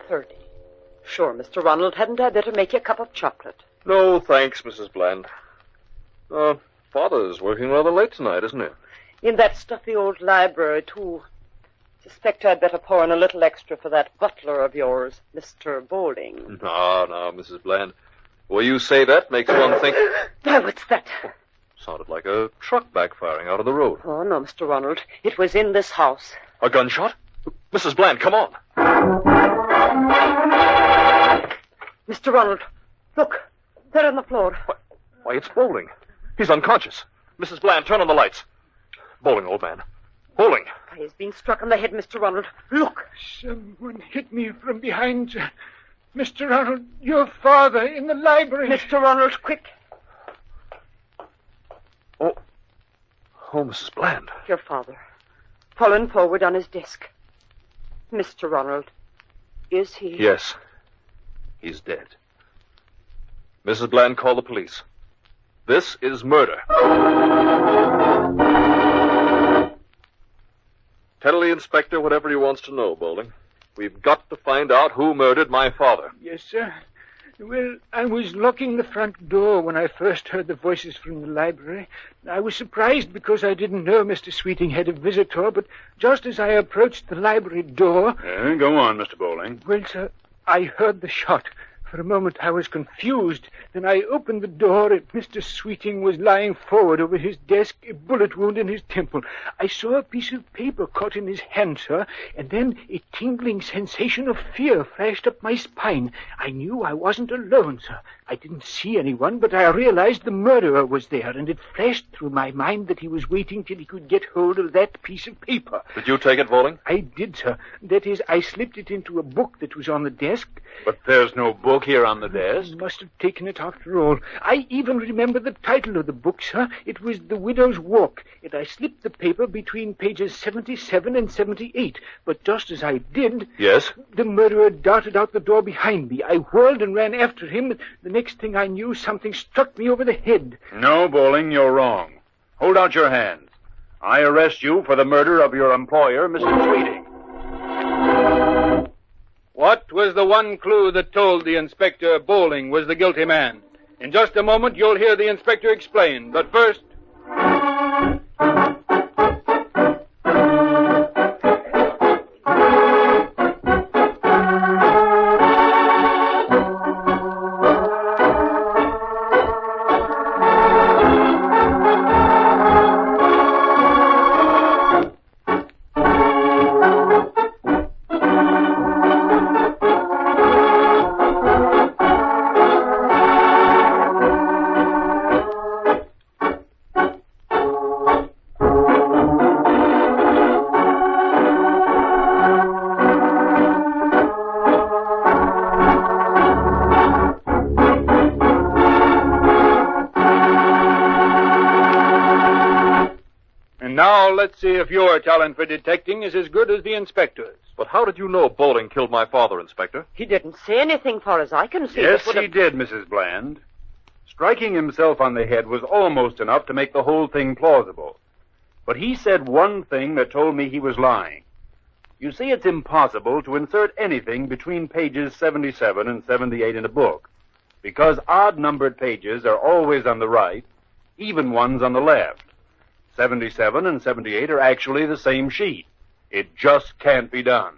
7:30. Sure, Mr. Ronald, hadn't I better make you a cup of chocolate? No, thanks, Mrs. Bland. Father's working rather late tonight, isn't he? In that stuffy old library, too. Suspect I'd better pour in a little extra for that butler of yours, Mr. Bowling. No, Mrs. Bland. Well, you say that makes one think... Why, what's that? Sounded like a truck backfiring out of the road. Oh, no, Mr. Ronald. It was in this house. A gunshot? Mrs. Bland, come on. Mr. Ronald, look. They're on the floor. Why, it's Bowling. He's unconscious. Mrs. Bland, turn on the lights. Bowling, old man. Bowling. Why, he's been struck on the head, Mr. Ronald. Look. Someone hit me from behind, sir. Mr. Ronald, your father in the library. Mr. Ronald, quick. Oh, Mrs. Bland. Your father. Fallen forward on his desk. Mr. Ronald, is he... Yes. He's dead. Mrs. Bland, call the police. This is murder. Tell the inspector whatever he wants to know, Bowling. We've got to find out who murdered my father. Yes, sir. Well, I was locking the front door when I first heard the voices from the library. I was surprised because I didn't know Mr. Sweeting had a visitor, but just as I approached the library door... Go on, Mr. Bowling. Well, sir, I heard the shot. For a moment I was confused. Then I opened the door and Mr. Sweeting was lying forward over his desk, a bullet wound in his temple. I saw a piece of paper caught in his hand, sir, and then a tingling sensation of fear flashed up my spine. I knew I wasn't alone, sir. I didn't see anyone, but I realized the murderer was there, and it flashed through my mind that he was waiting till he could get hold of that piece of paper. Did you take it, Bowling? I did, sir. That is, I slipped it into a book that was on the desk. But there's no book here on the desk. I must have taken it after all. I even remember the title of the book, sir. It was The Widow's Walk, and I slipped the paper between pages 77 and 78. But just as I did... Yes? The murderer darted out the door behind me. I whirled and ran after him. The next thing I knew, something struck me over the head. No, Bowling, you're wrong. Hold out your hands. I arrest you for the murder of your employer, Mr. Sweeting. What was the one clue that told the inspector Bowling was the guilty man? In just a moment, you'll hear the inspector explain. But first... Now, let's see if your talent for detecting is as good as the inspector's. But how did you know Bowling killed my father, Inspector? He didn't say anything far as I can see. Yes, he did, Mrs. Bland. Striking himself on the head was almost enough to make the whole thing plausible. But he said one thing that told me he was lying. You see, it's impossible to insert anything between pages 77 and 78 in a book, because odd-numbered pages are always on the right, even ones on the left. 77 and 78 are actually the same sheet. It just can't be done.